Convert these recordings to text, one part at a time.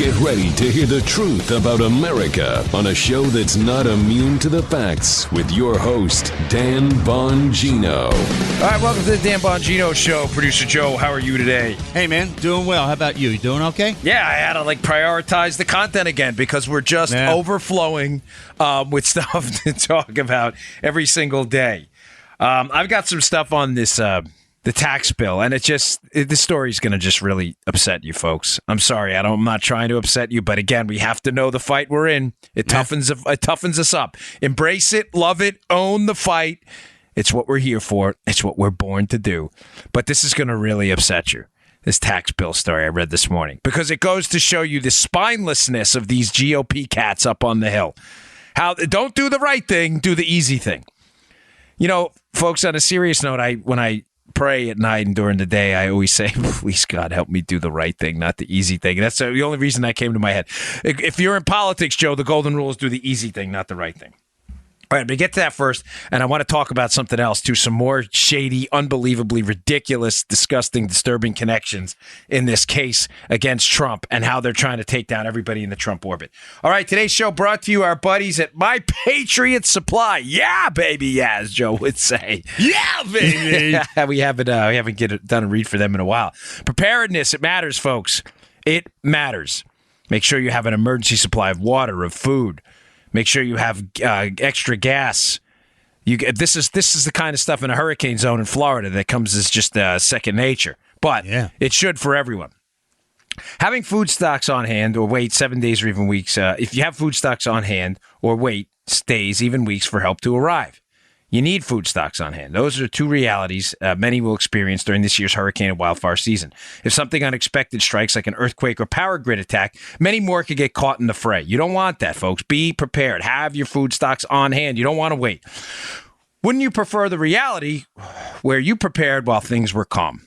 Get ready to hear the truth about America on a show that's not immune to the facts with your host, Dan Bongino. All right, welcome to the Dan Bongino Show. Producer Joe, how are you today? Hey, man, doing well. How about you? You doing okay? Yeah, I had to prioritize the content again because we're just overflowing with stuff to talk about every single day. I've got some stuff on this the tax bill, and this story is going to just really upset you folks. I'm sorry, I'm not trying to upset you, but again, we have to know the fight we're in. It toughens us up. Embrace it, love it, own the fight. It's what we're here for. It's what we're born to do. But this is going to really upset you. This tax bill story I read this morning, because it goes to show you the spinelessness of these GOP cats up on the Hill. How don't do the right thing, do the easy thing. You know, folks, on a serious note, when I pray at night and during the day, I always say, please, God, help me do the right thing, not the easy thing. That's the only reason that came to my head. If you're in politics, Joe, the golden rule is do the easy thing, not the right thing. All right, but get to that first, and I want to talk about something else, too, some more shady, unbelievably ridiculous, disgusting, disturbing connections in this case against Trump and how they're trying to take down everybody in the Trump orbit. All right, today's show brought to you our buddies at My Patriot Supply. Yeah, baby, yeah, as Joe would say. Yeah, baby. we haven't done a read for them in a while. Preparedness, it matters, folks. It matters. Make sure you have an emergency supply of water, of food. Make sure you have extra gas. This is the kind of stuff in a hurricane zone in Florida that comes as just second nature. But it should for everyone. Having food stocks on hand or wait 7 days or even weeks. If you have food stocks on hand or wait days, even weeks for help to arrive. You need food stocks on hand. Those are two realities many will experience during this year's hurricane and wildfire season. If something unexpected strikes like an earthquake or power grid attack, many more could get caught in the fray. You don't want that, folks. Be prepared. Have your food stocks on hand. You don't want to wait. Wouldn't you prefer the reality where you prepared while things were calm?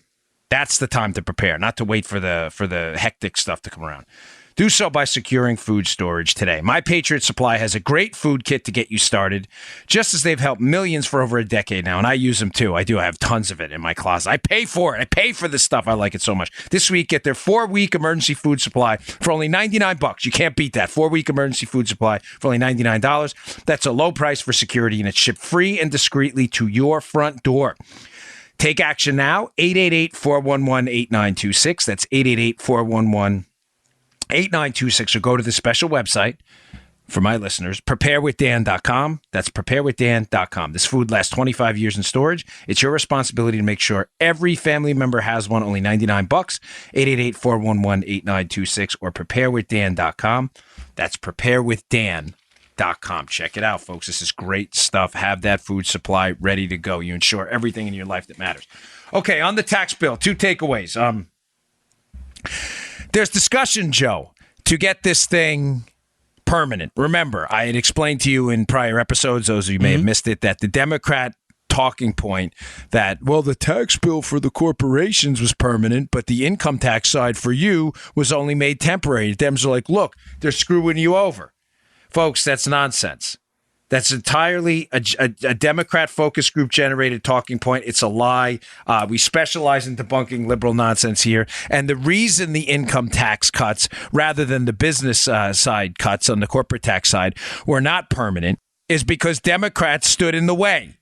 That's the time to prepare, not to wait for the hectic stuff to come around. Do so by securing food storage today. My Patriot Supply has a great food kit to get you started, just as they've helped millions for over a decade now, and I use them too. I do. I have tons of it in my closet. I pay for it. I pay for this stuff. I like it so much. This week, get their 4-week emergency food supply for only $99. You can't beat that. 4-week emergency food supply for only $99. That's a low price for security, and it's shipped free and discreetly to your front door. Take action now. 888-411-8926. That's 888-411-8926. 8926, or go to the special website for my listeners, preparewithdan.com. That's preparewithdan.com. This food lasts 25 years in storage. It's your responsibility to make sure every family member has one. Only $99. 888-411-8926 or preparewithdan.com. That's preparewithdan.com. Check it out, folks. This is great stuff. Have that food supply ready to go. You ensure everything in your life that matters. Okay, on the tax bill, two takeaways. There's discussion, Joe, to get this thing permanent. Remember, I had explained to you in prior episodes, those of you may have missed it, that the Democrat talking point that, well, the tax bill for the corporations was permanent, but the income tax side for you was only made temporary. The Dems are like, look, they're screwing you over. Folks, that's nonsense. That's entirely a Democrat focus group generated talking point. It's a lie. We specialize in debunking liberal nonsense here. And the reason the income tax cuts, rather than the business side cuts on the corporate tax side, were not permanent is because Democrats stood in the way.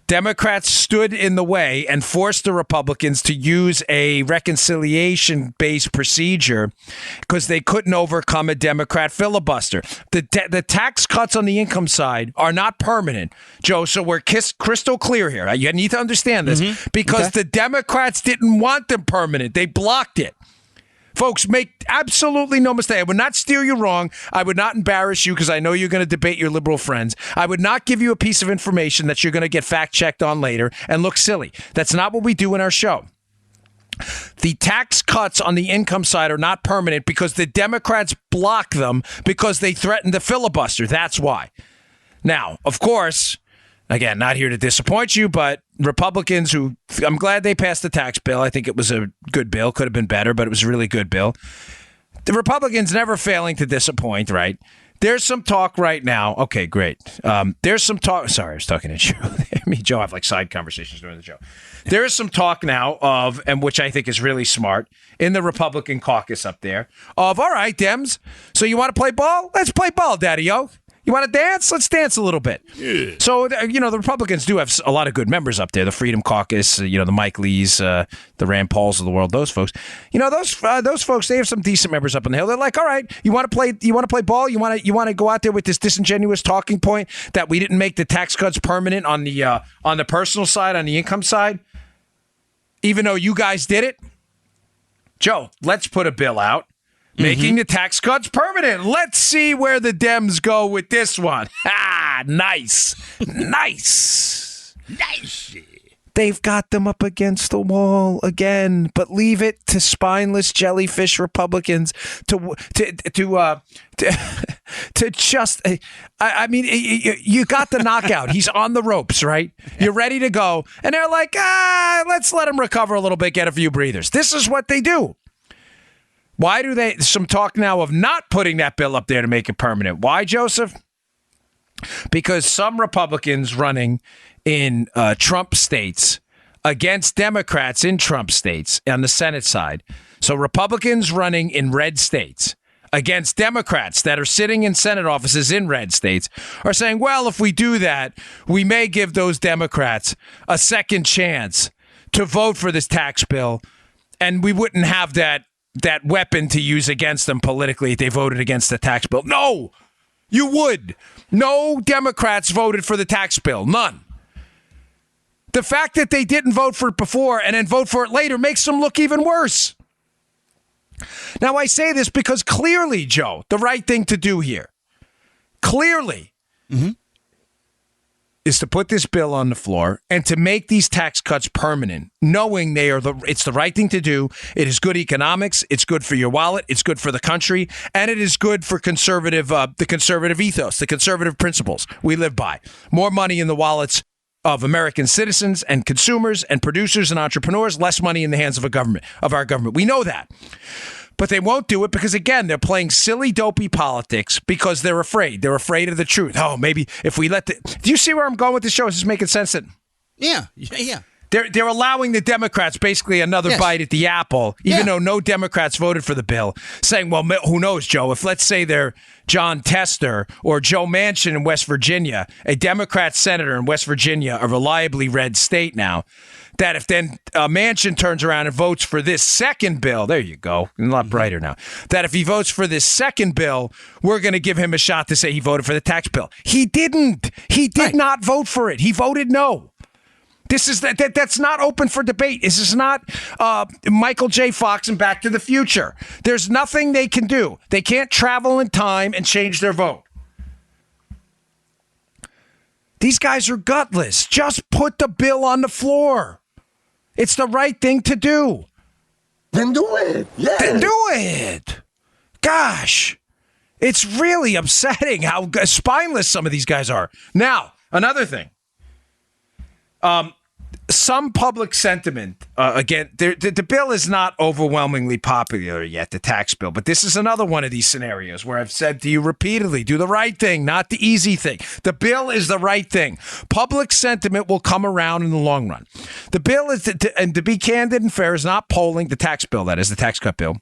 Democrats stood in the way and forced the Republicans to use a reconciliation-based procedure because they couldn't overcome a Democrat filibuster. The tax cuts on the income side are not permanent, Joe, so we're crystal clear here. You need to understand this because the Democrats didn't want them permanent. They blocked it. Folks, make absolutely no mistake. I would not steer you wrong. I would not embarrass you because I know you're going to debate your liberal friends. I would not give you a piece of information that you're going to get fact-checked on later and look silly. That's not what we do in our show. The tax cuts on the income side are not permanent because the Democrats block them because they threatened to filibuster. That's why. Now, of course, again, not here to disappoint you, but Republicans who, I'm glad they passed the tax bill. I think it was a good bill. Could have been better, but it was a really good bill. The Republicans never failing to disappoint, right? There's some talk right now. Okay, great. There's some talk. Sorry, I was talking to Joe. Me and Joe have like side conversations during the show. There is some talk now of, and which I think is really smart, in the Republican caucus up there, of, all right, Dems, so you want to play ball? Let's play ball, Daddy-O. You want to dance? Let's dance a little bit. Yeah. So, the Republicans do have a lot of good members up there. The Freedom Caucus, the Mike Lees, the Rand Pauls of the world, those folks. Those folks, they have some decent members up on the Hill. They're like, all right, you want to play ball? You want to go out there with this disingenuous talking point that we didn't make the tax cuts permanent on the personal side, on the income side, even though you guys did it? Joe, let's put a bill out. Making the tax cuts permanent. Let's see where the Dems go with this one. Nice. They've got them up against the wall again, but leave it to spineless jellyfish Republicans to just. I mean, you got the knockout. He's on the ropes, right? You're ready to go, and they're like, let's let him recover a little bit, get a few breathers. This is what they do. Why do they, some talk now of not putting that bill up there to make it permanent? Why, Joseph? Because some Republicans running in Trump states against Democrats in Trump states on the Senate side. So Republicans running in red states against Democrats that are sitting in Senate offices in red states are saying, well, if we do that, we may give those Democrats a second chance to vote for this tax bill, and we wouldn't have that weapon to use against them politically if they voted against the tax bill. No, you would. No Democrats voted for the tax bill. None. The fact that they didn't vote for it before and then vote for it later makes them look even worse. Now, I say this because clearly, Joe, the right thing to do here, clearly, is to put this bill on the floor and to make these tax cuts permanent, knowing it's the right thing to do. It is good economics. It's good for your wallet. It's good for the country. And it is good for the conservative ethos, the conservative principles we live by. More money in the wallets of American citizens and consumers and producers and entrepreneurs, less money in the hands of our government. We know that. But they won't do it because, again, they're playing silly, dopey politics because they're afraid. They're afraid of the truth. Oh, maybe if we let do you see where I'm going with this show? Is this making sense? Yeah. They're allowing the Democrats basically another bite at the apple, even though no Democrats voted for the bill, saying, well, who knows, Joe, if let's say they're John Tester or Joe Manchin in West Virginia, a Democrat senator in West Virginia, a reliably red state now, that if then Manchin turns around and votes for this second bill, there you go, a lot brighter now, that if he votes for this second bill, we're going to give him a shot to say he voted for the tax bill. He didn't. He did not vote for it. He voted no. This is that's not open for debate. This is not Michael J. Fox and Back to the Future. There's nothing they can do. They can't travel in time and change their vote. These guys are gutless. Just put the bill on the floor. It's the right thing to do. Then do it. Yeah. Then do it. Gosh, it's really upsetting how spineless some of these guys are. Now, another thing. Some public sentiment, again, the bill is not overwhelmingly popular yet, the tax bill, but this is another one of these scenarios where I've said to you repeatedly, do the right thing, not the easy thing. The bill is the right thing. Public sentiment will come around in the long run. The bill is, and to be candid and fair, is not polling, the tax bill, that is, the tax cut bill,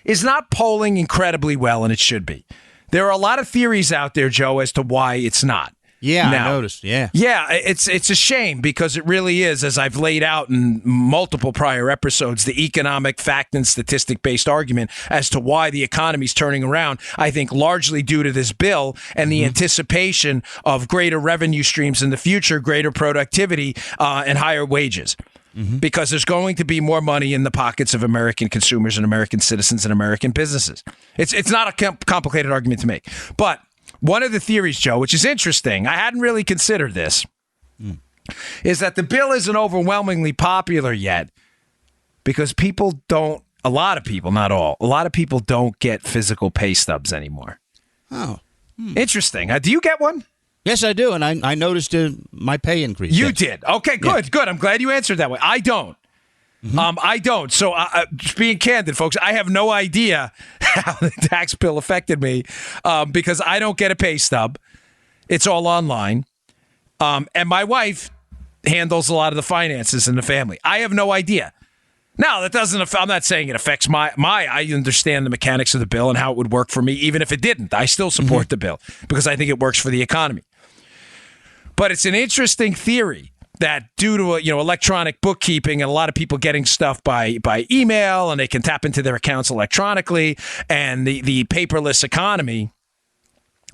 is not polling incredibly well, and it should be. There are a lot of theories out there, Joe, as to why it's not. Yeah, now, I noticed. Yeah, it's a shame because it really is, as I've laid out in multiple prior episodes, the economic fact and statistic based argument as to why the economy's turning around. I think largely due to this bill and the anticipation of greater revenue streams in the future, greater productivity, and higher wages. Because there's going to be more money in the pockets of American consumers and American citizens and American businesses. It's not a complicated argument to make, but. One of the theories, Joe, which is interesting, I hadn't really considered this, is that the bill isn't overwhelmingly popular yet because people don't, a lot of people, not all, a lot of people don't get physical pay stubs anymore. Oh. Interesting. Do you get one? Yes, I do, and I noticed my pay increase. You did. Okay, good, good. I'm glad you answered that way. I don't. I don't. So, just being candid, folks, I have no idea how the tax bill affected me because I don't get a pay stub. It's all online. And my wife handles a lot of the finances in the family. I have no idea. Now, that doesn't. I'm not saying it affects my. I understand the mechanics of the bill and how it would work for me, even if it didn't. I still support the bill because I think it works for the economy. But it's an interesting theory that due to electronic bookkeeping and a lot of people getting stuff by email and they can tap into their accounts electronically and the paperless economy,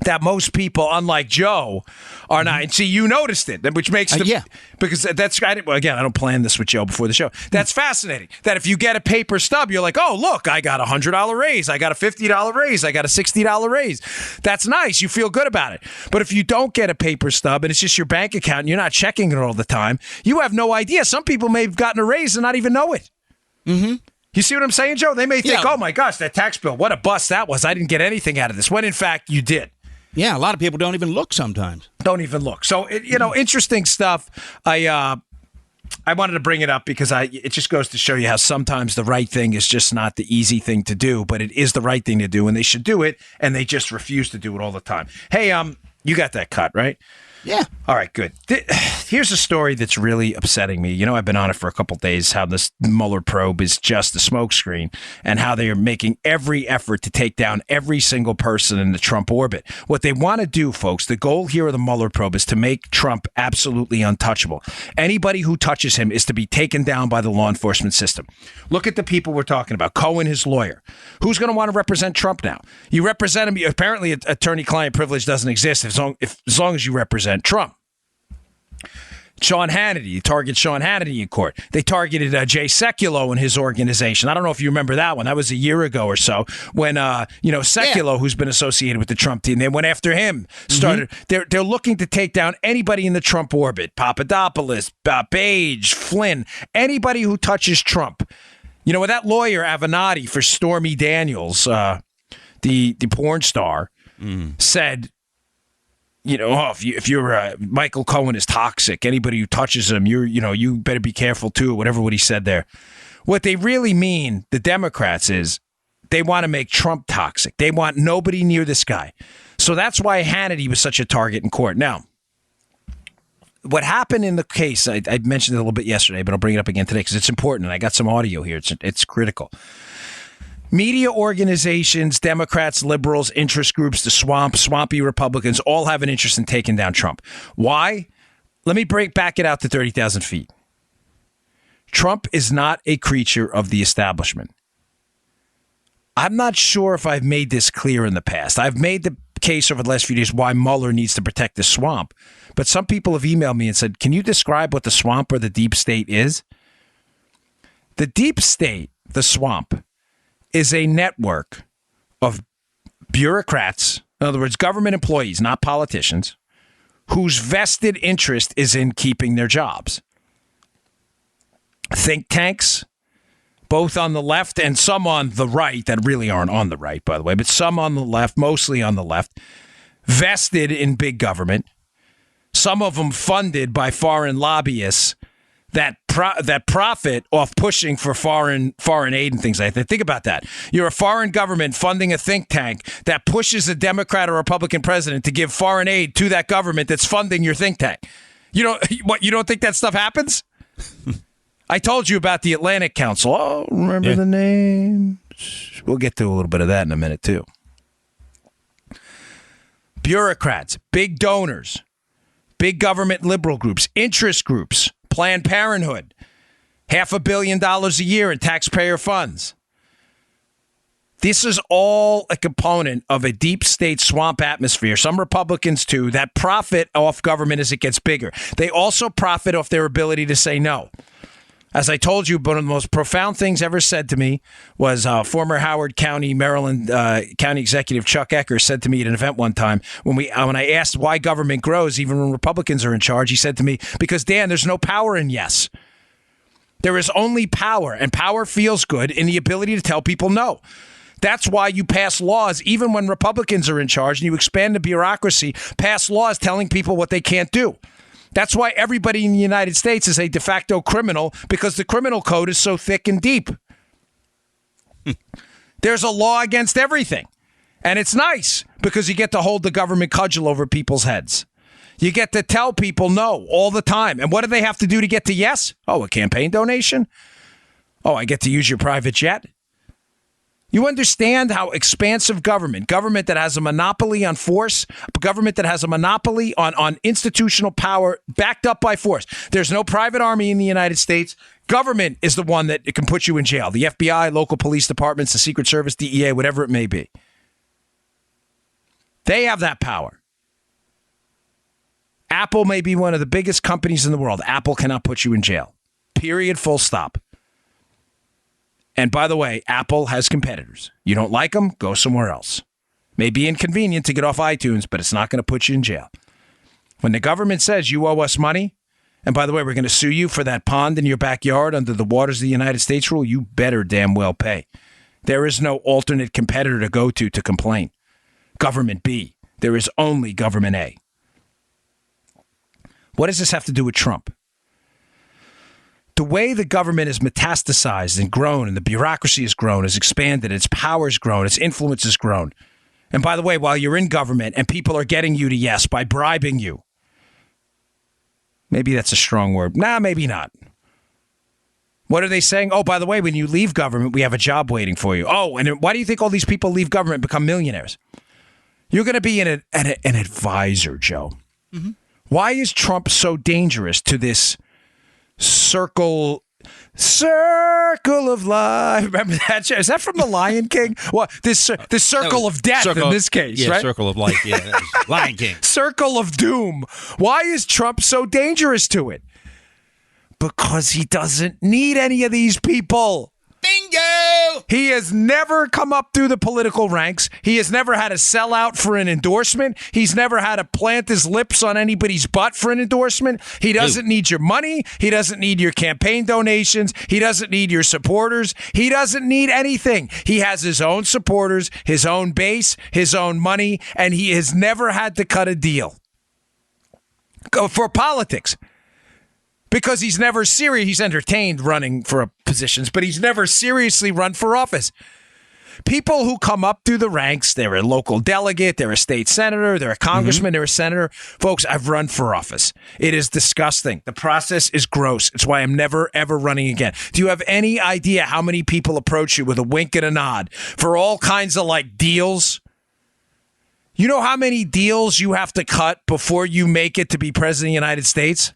that most people, unlike Joe, are not. And see, you noticed it, which makes them. Yeah. Because again, I don't plan this with Joe before the show. That's fascinating. That if you get a paper stub, you're like, oh, look, I got a $100 raise. I got a $50 raise. I got a $60 raise. That's nice. You feel good about it. But if you don't get a paper stub and it's just your bank account and you're not checking it all the time, you have no idea. Some people may have gotten a raise and not even know it. Mm-hmm. You see what I'm saying, Joe? They may think, oh, my gosh, that tax bill, what a bust that was. I didn't get anything out of this. When, in fact, you did. Yeah, a lot of people don't even look sometimes. Don't even look. So, interesting stuff. I wanted to bring it up because it just goes to show you how sometimes the right thing is just not the easy thing to do, but it is the right thing to do, and they should do it, and they just refuse to do it all the time. Hey, you got that cut, right? Yeah. All right, good. Here's a story that's really upsetting me. I've been on it for a couple of days, how this Mueller probe is just a smokescreen and how they are making every effort to take down every single person in the Trump orbit. What they want to do, folks, the goal here of the Mueller probe is to make Trump absolutely untouchable. Anybody who touches him is to be taken down by the law enforcement system. Look at the people we're talking about. Cohen, his lawyer. Who's going to want to represent Trump now? You represent him. Apparently, attorney-client privilege doesn't exist as long as you represent Trump. Sean Hannity, target Sean Hannity in court. They targeted Jay Sekulow and his organization. I don't know if you remember that one. That was a year ago or so when Sekulow, who's been associated with the Trump team, they went after him. They're looking to take down anybody in the Trump orbit. Papadopoulos, Page, Flynn, anybody who touches Trump. With that lawyer Avenatti for Stormy Daniels, the porn star, said, if you're Michael Cohen is toxic. Anybody who touches him, you better be careful too. Whatever what he said there. What they really mean, the Democrats, is they want to make Trump toxic. They want nobody near this guy. So that's why Hannity was such a target in court. Now, what happened in the case, I mentioned it a little bit yesterday, but I'll bring it up again today because it's important. And I got some audio here. It's critical. Media organizations, Democrats, liberals, interest groups, the swampy Republicans all have an interest in taking down Trump. Why? Let me back it out to 30,000 feet. Trump is not a creature of the establishment. I'm not sure if I've made this clear in the past. I've made the case over the last few days why Mueller needs to protect the swamp. But some people have emailed me and said, can you describe what the swamp or the deep state is? The deep state, the swamp, is a network of bureaucrats, in other words, government employees, not politicians, whose vested interest is in keeping their jobs. Think tanks, both on the left and some on the right that really aren't on the right, by the way, but some on the left, mostly on the left, vested in big government, some of them funded by foreign lobbyists that profit off pushing for foreign aid and things like that. Think about that. You're a foreign government funding a think tank that pushes a Democrat or Republican president to give foreign aid to that government that's funding your think tank. You don't think that stuff happens? I told you about the Atlantic Council. Oh, remember the name? We'll get to a little bit of that in a minute, too. Bureaucrats, big donors, big government liberal groups, interest groups, Planned Parenthood, $500 million a year in taxpayer funds. This is all a component of a deep state swamp atmosphere. Some Republicans, too, that profit off government as it gets bigger. They also profit off their ability to say no. As I told you, one of the most profound things ever said to me was former Howard County, Maryland County Executive Chuck Ecker said to me at an event one time when I asked why government grows even when Republicans are in charge. He said to me, because, Dan, there's no power in yes. There is only power, and power feels good in the ability to tell people no. That's why you pass laws, even when Republicans are in charge, and you expand the bureaucracy, pass laws telling people what they can't do. That's why everybody in the United States is a de facto criminal, because the criminal code is so thick and deep. There's a law against everything. And it's nice because you get to hold the government cudgel over people's heads. You get to tell people no all the time. And what do they have to do to get to yes? Oh, a campaign donation? Oh, I get to use your private jet? You understand how expansive government that has a monopoly on force, government that has a monopoly on institutional power backed up by force. There's no private army in the United States. Government is the one that can put you in jail. The FBI, local police departments, the Secret Service, DEA, whatever it may be. They have that power. Apple may be one of the biggest companies in the world. Apple cannot put you in jail. Period. Full stop. And by the way, Apple has competitors. You don't like them? Go somewhere else. May be inconvenient to get off iTunes, but it's not going to put you in jail. When the government says you owe us money, and by the way, we're going to sue you for that pond in your backyard under the Waters of the United States rule, you better damn well pay. There is no alternate competitor to go to complain. Government B. There is only Government A. What does this have to do with Trump? The way the government is metastasized and grown, and the bureaucracy has grown, has expanded, its power has grown, its influence has grown. And by the way, while you're in government and people are getting you to yes by bribing you, maybe that's a strong word. Nah, maybe not. What are they saying? Oh, by the way, when you leave government, we have a job waiting for you. Oh, and why do you think all these people leave government and become millionaires? You're going to be an advisor, Joe. Mm-hmm. Why is Trump so dangerous to this circle of life? Remember that show? Is that from The Lion King? Well, this circle of death in this case, yeah, right? Circle of life, yeah. Lion King. Circle of doom. Why is Trump so dangerous to it? Because he doesn't need any of these people. Bingo! He has never come up through the political ranks. He has never had to sell out for an endorsement. He's never had to plant his lips on anybody's butt for an endorsement. He doesn't need your money. He doesn't need your campaign donations. He doesn't need your supporters. He doesn't need anything. He has his own supporters, his own base, his own money, and he has never had to cut a deal for politics. Because he's never serious. He's entertained running for positions, but he's never seriously run for office. People who come up through the ranks, they're a local delegate, they're a state senator, they're a congressman, they're a senator. Folks, I've run for office. It is disgusting. The process is gross. It's why I'm never, ever running again. Do you have any idea how many people approach you with a wink and a nod for all kinds of deals? You know how many deals you have to cut before you make it to be president of the United States?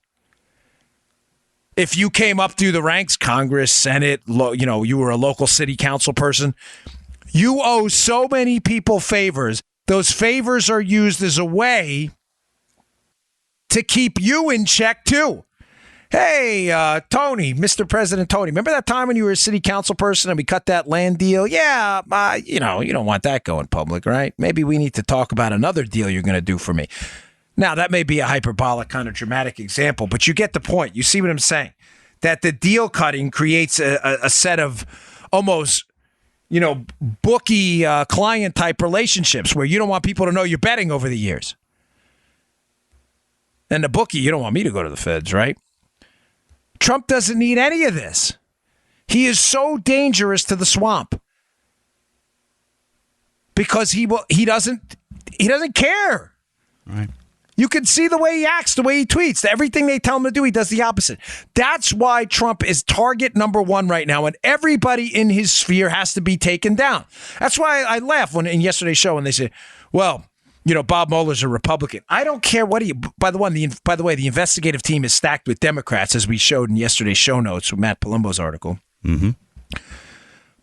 If you came up through the ranks, Congress, Senate, you were a local city council person, you owe so many people favors. Those favors are used as a way to keep you in check, too. Hey, Tony, Mr. President Tony, remember that time when you were a city council person and we cut that land deal? Yeah, you don't want that going public, right? Maybe we need to talk about another deal you're going to do for me. Now, that may be a hyperbolic kind of dramatic example, but you get the point. You see what I'm saying? That the deal cutting creates a set of almost, bookie client type relationships where you don't want people to know you're betting over the years. And the bookie, you don't want me to go to the feds, right? Trump doesn't need any of this. He is so dangerous to the swamp because he doesn't care. Right. You can see the way he acts, the way he tweets. Everything they tell him to do, he does the opposite. That's why Trump is target number one right now, and everybody in his sphere has to be taken down. That's why I laugh in yesterday's show when they say, well, Bob Mueller's a Republican. I don't care what by the way, the investigative team is stacked with Democrats, as we showed in yesterday's show notes with Matt Palumbo's article. Mm-hmm.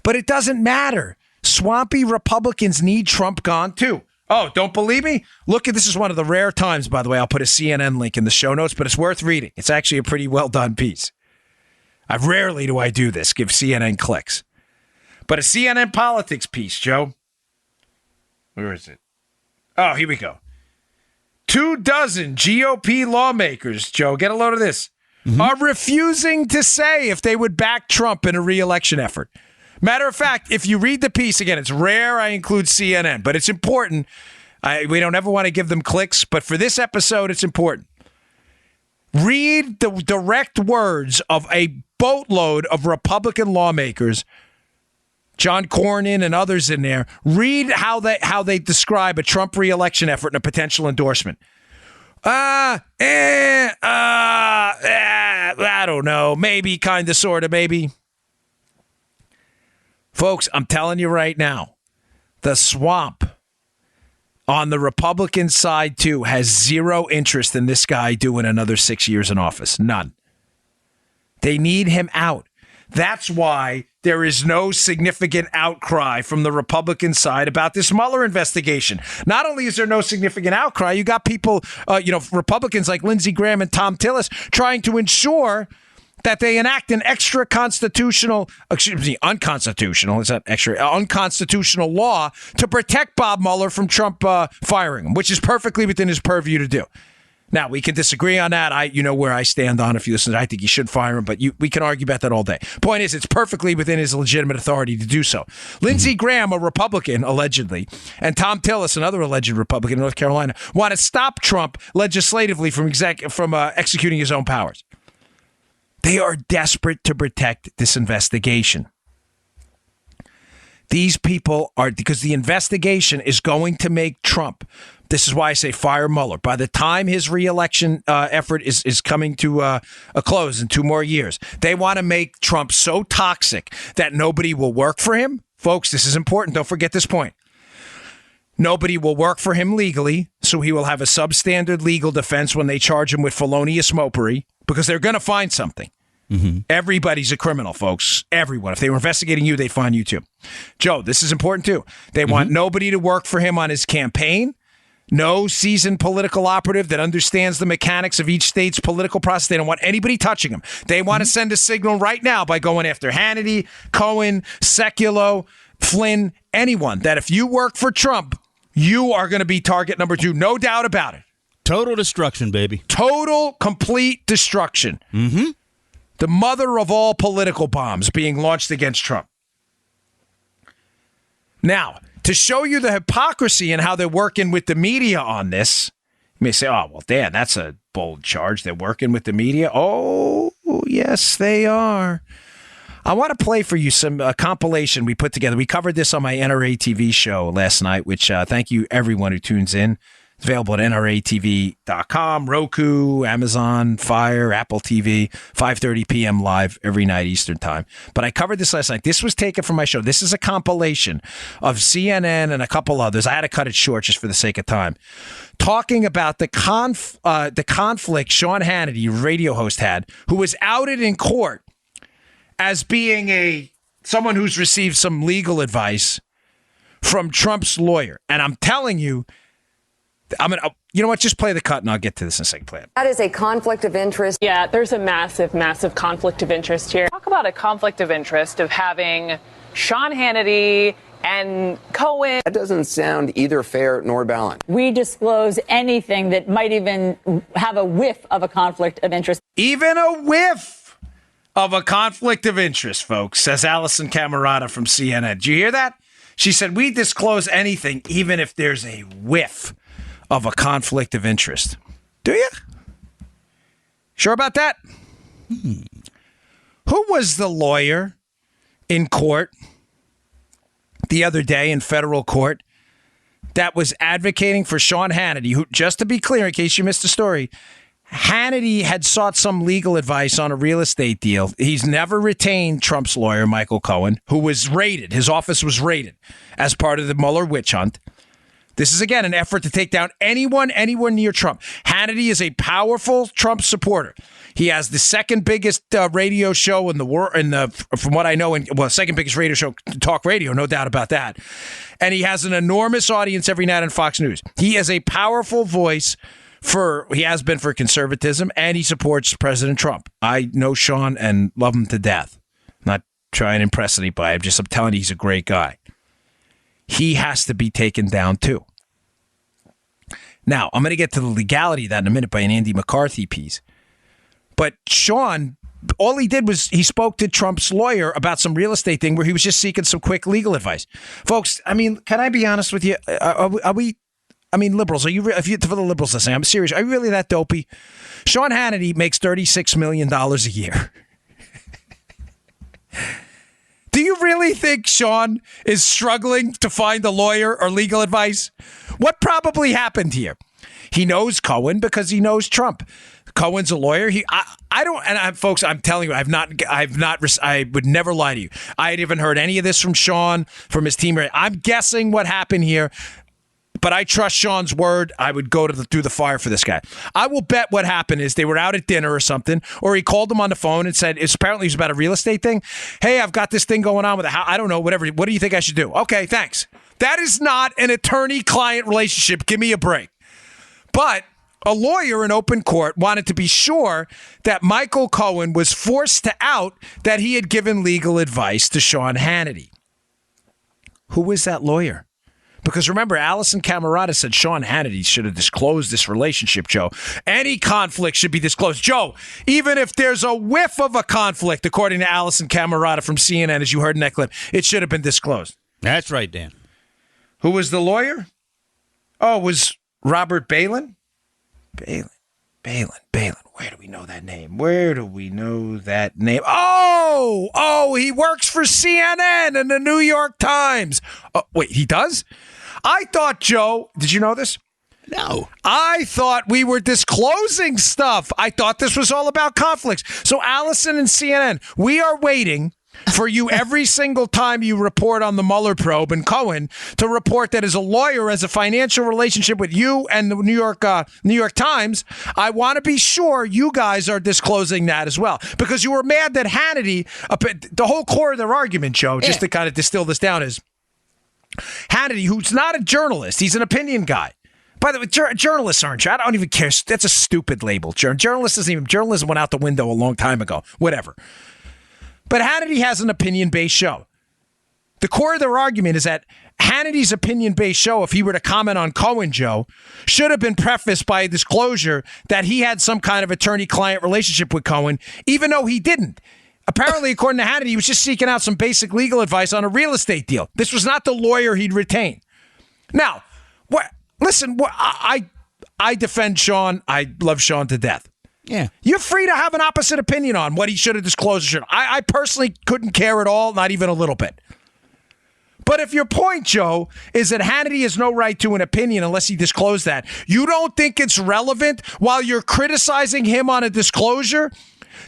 But it doesn't matter. Swampy Republicans need Trump gone, too. Oh, don't believe me? Look at this is one of the rare times, by the way. I'll put a CNN link in the show notes, but it's worth reading. It's actually a pretty well done piece. Rarely do I do this, give CNN clicks. But a CNN politics piece, Joe. Where is it? Oh, here we go. 24 GOP lawmakers, Joe, get a load of this, are refusing to say if they would back Trump in a re-election effort. Matter of fact, if you read the piece, again, it's rare I include CNN, but it's important. We don't ever want to give them clicks, but for this episode, it's important. Read the direct words of a boatload of Republican lawmakers, John Cornyn and others in there. Read how they describe a Trump re-election effort and a potential endorsement. I don't know. Maybe, kind of, sort of, maybe. Folks, I'm telling you right now, the swamp on the Republican side, too, has zero interest in this guy doing another 6 years in office. None. They need him out. That's why there is no significant outcry from the Republican side about this Mueller investigation. Not only is there no significant outcry, you got people, Republicans like Lindsey Graham and Tom Tillis trying to ensure that they enact an unconstitutional law to protect Bob Mueller from Trump firing him, which is perfectly within his purview to do. Now, we can disagree on that. You know where I stand on. If you listen, I think he should fire him, but we can argue about that all day. Point is, it's perfectly within his legitimate authority to do so. Lindsey Graham, a Republican, allegedly, and Tom Tillis, another alleged Republican in North Carolina, want to stop Trump legislatively from executing his own powers. They are desperate to protect this investigation. These people are, because the investigation is going to make Trump. This is why I say fire Mueller. By the time his reelection effort is coming to a close in 2 more years, they want to make Trump so toxic that nobody will work for him. Folks, this is important. Don't forget this point. Nobody will work for him legally, so he will have a substandard legal defense when they charge him with felonious mopery, because they're going to find something. Mm-hmm. Everybody's a criminal, folks. Everyone. If they were investigating you, they'd find you too. Joe, this is important too. They want nobody to work for him on his campaign. No seasoned political operative that understands the mechanics of each state's political process. They don't want anybody touching him. They want to send a signal right now by going after Hannity, Cohen, Sekulow, Flynn, anyone, that if you work for Trump, you are going to be target number 2. No doubt about it. Total destruction, baby. Total, complete destruction. Mm-hmm. The mother of all political bombs being launched against Trump. Now, to show you the hypocrisy and how they're working with the media on this, you may say, oh, well, Dan, that's a bold charge. They're working with the media. Oh, yes, they are. I want to play for you some compilation we put together. We covered this on my NRA TV show last night, which thank you everyone who tunes in. It's available at NRATV.com, Roku, Amazon, Fire, Apple TV, 5:30 p.m. live every night Eastern time. But I covered this last night. This was taken from my show. This is a compilation of CNN and a couple others. I had to cut it short just for the sake of time. Talking about the conflict Sean Hannity, radio host, had, who was outed in court as being someone who's received some legal advice from Trump's lawyer. And I'm telling you, you know what? Just play the cut and I'll get to this in a second. Play it. That is a conflict of interest. Yeah, there's a massive, massive conflict of interest here. Talk about a conflict of interest of having Sean Hannity and Cohen. That doesn't sound either fair nor balanced. We disclose anything that might even have a whiff of a conflict of interest. Even a whiff of a conflict of interest, folks, says Allison Camerata from CNN. Did you hear that? She said, we disclose anything, even if there's a whiff of a conflict of interest. Do you? Sure about that? Who was the lawyer in court the other day in federal court that was advocating for Sean Hannity, who, just to be clear, in case you missed the story, Hannity had sought some legal advice on a real estate deal. He's never retained Trump's lawyer, Michael Cohen, who was raided. His office was raided as part of the Mueller witch hunt. This is, again, an effort to take down anyone anywhere near Trump. Hannity is a powerful Trump supporter. He has the second biggest radio show in the world, from what I know, second biggest radio show, talk radio, no doubt about that. And he has an enormous audience every night on Fox News. He is a powerful voice he has been for conservatism, and he supports President Trump. I know Sean and love him to death. Not trying to impress anybody. I'm telling you, he's a great guy. He has to be taken down, too. Now, I'm going to get to the legality of that in a minute by an Andy McCarthy piece. But Sean, all he did was he spoke to Trump's lawyer about some real estate thing where he was just seeking some quick legal advice. Folks, I mean, can I be honest with you? Are I mean, liberals, are you, for the liberals listening, I'm serious. Are you really that dopey? Sean Hannity makes $36 million a year. Do you really think Sean is struggling to find a lawyer or legal advice? What probably happened here? He knows Cohen because he knows Trump. Cohen's a lawyer. Folks, I'm telling you, I would never lie to you. I haven't heard any of this from Sean, from his team. I'm guessing what happened here, but I trust Sean's word. I would go through the fire for this guy. I will bet what happened is they were out at dinner or something, or he called him on the phone and said, apparently it was about a real estate thing. Hey, I've got this thing going on with the house. I don't know, whatever. What do you think I should do? Okay, thanks. That is not an attorney-client relationship. Give me a break. But a lawyer in open court wanted to be sure that Michael Cohen was forced to out that he had given legal advice to Sean Hannity. Who was that lawyer? Because remember, Allison Camerata said Sean Hannity should have disclosed this relationship, Joe. Any conflict should be disclosed. Joe, even if there's a whiff of a conflict, according to Allison Camerata from CNN, as you heard in that clip, it should have been disclosed. That's right, Dan. Who was the lawyer? Oh, it was Robert Balin? Balin. Where do we know that name? Oh, he works for CNN and the New York Times. Oh, wait, he does? I thought, Joe, did you know this? No. I thought we were disclosing stuff. I thought this was all about conflicts. So Allison and CNN, we are waiting for you every single time you report on the Mueller probe and Cohen to report that as a lawyer, as a financial relationship with you and the New York Times, I want to be sure you guys are disclosing that as well. Because you were mad that Hannity, the whole core of their argument, Joe, just to kind of distill this down, is Hannity, who's not a journalist, he's an opinion guy. By the way, journalists aren't. I don't even care. That's a stupid label. Journalism went out the window a long time ago. Whatever. But Hannity has an opinion-based show. The core of their argument is that Hannity's opinion-based show, if he were to comment on Cohen, Joe, should have been prefaced by a disclosure that he had some kind of attorney-client relationship with Cohen, even though he didn't. Apparently, according to Hannity, he was just seeking out some basic legal advice on a real estate deal. This was not the lawyer he'd retained. Now, I defend Sean. I love Sean to death. Yeah. You're free to have an opposite opinion on what he should have disclosed or shouldn't. I personally couldn't care at all, not even a little bit. But if your point, Joe, is that Hannity has no right to an opinion unless he disclosed that, you don't think it's relevant while you're criticizing him on a disclosure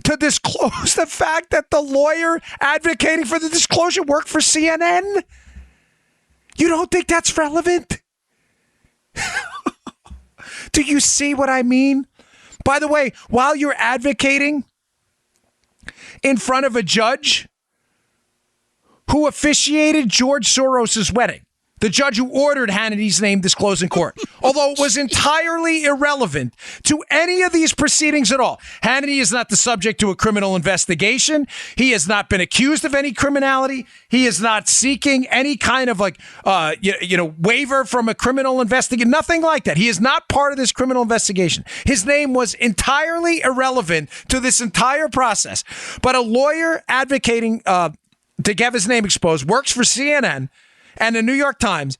to disclose the fact that the lawyer advocating for the disclosure worked for CNN? You don't think that's relevant? Do you see what I mean? By the way, while you're advocating in front of a judge who officiated George Soros' wedding, the judge who ordered Hannity's name disclosed in court, although it was entirely irrelevant to any of these proceedings at all. Hannity is not the subject to a criminal investigation. He has not been accused of any criminality. He is not seeking any kind of waiver from a criminal investigation. Nothing like that. He is not part of this criminal investigation. His name was entirely irrelevant to this entire process. But a lawyer advocating to have his name exposed works for CNN and the New York Times,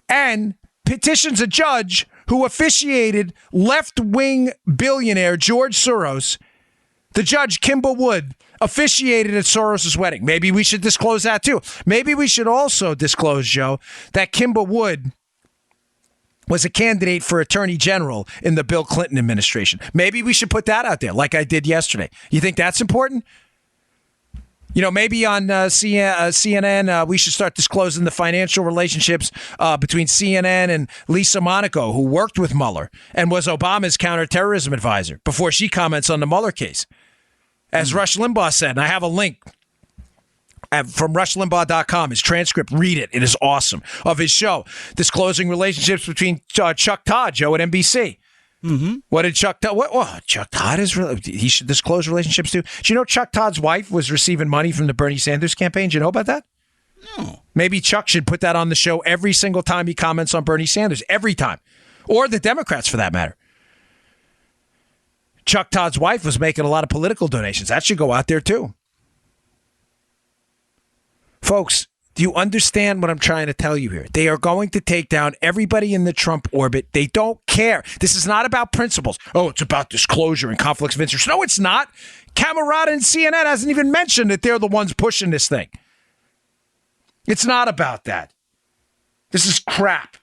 and petitions a judge who officiated left-wing billionaire George Soros. The judge, Kimball Wood, officiated at Soros' wedding. Maybe we should disclose that too. Maybe we should also disclose, Joe, that Kimball Wood was a candidate for attorney general in the Bill Clinton administration. Maybe we should put that out there like I did yesterday. You think that's important? You know, maybe on CNN, we should start disclosing the financial relationships between CNN and Lisa Monaco, who worked with Mueller and was Obama's counterterrorism advisor before she comments on the Mueller case. As Rush Limbaugh said, and I have a link from rushlimbaugh.com, his transcript, read it. It is awesome, of his show, disclosing relationships between Chuck Todd, Joe, at NBC. Mm-hmm. What did Chuck Todd? Chuck Todd is really. He should disclose relationships too. Do you know Chuck Todd's wife was receiving money from the Bernie Sanders campaign? Do you know about that? No. Maybe Chuck should put that on the show every single time he comments on Bernie Sanders. Every time, or the Democrats for that matter. Chuck Todd's wife was making a lot of political donations. That should go out there too, folks. Do you understand what I'm trying to tell you here? They are going to take down everybody in the Trump orbit. They don't care. This is not about principles. Oh, it's about disclosure and conflicts of interest. No, it's not. Camarada and CNN hasn't even mentioned that they're the ones pushing this thing. It's not about that. This is crap.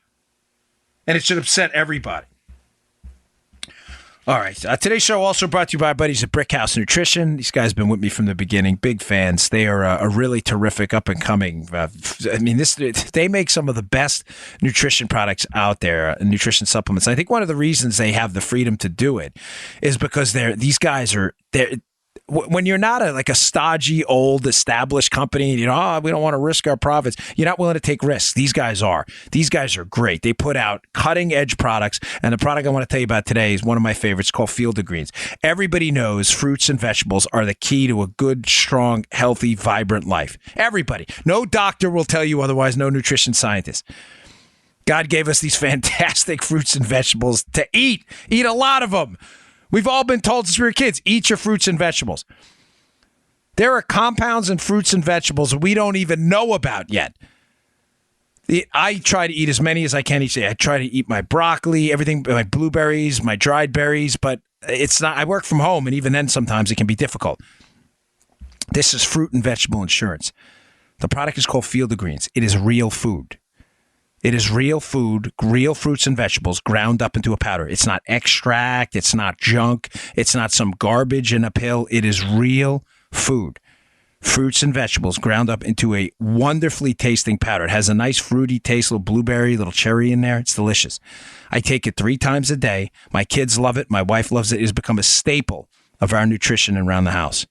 And it should upset everybody. All right. Today's show also brought to you by our buddies at Brick House Nutrition. These guys have been with me from the beginning. Big fans. They are a really terrific up and coming. They make some of the best nutrition products out there, nutrition supplements. I think one of the reasons they have the freedom to do it is because these guys are when you're not a stodgy, old, established company, we don't want to risk our profits. You're not willing to take risks. These guys are. These guys are great. They put out cutting-edge products, and the product I want to tell you about today is one of my favorites called Field of Greens. Everybody knows fruits and vegetables are the key to a good, strong, healthy, vibrant life. Everybody. No doctor will tell you otherwise, no nutrition scientist. God gave us these fantastic fruits and vegetables to eat. Eat a lot of them. We've all been told since we were kids, eat your fruits and vegetables. There are compounds in fruits and vegetables we don't even know about yet. I try to eat as many as I can each day. I try to eat my broccoli, everything, my blueberries, my dried berries, but it's not. I work from home, and even then sometimes it can be difficult. This is fruit and vegetable insurance. The product is called Field of Greens. It is real food. It is real food, real fruits and vegetables ground up into a powder. It's not extract. It's not junk. It's not some garbage in a pill. It is real food. Fruits and vegetables ground up into a wonderfully tasting powder. It has a nice fruity taste, little blueberry, little cherry in there. It's delicious. I take it 3 times a day. My kids love it. My wife loves it. It has become a staple of our nutrition around the house.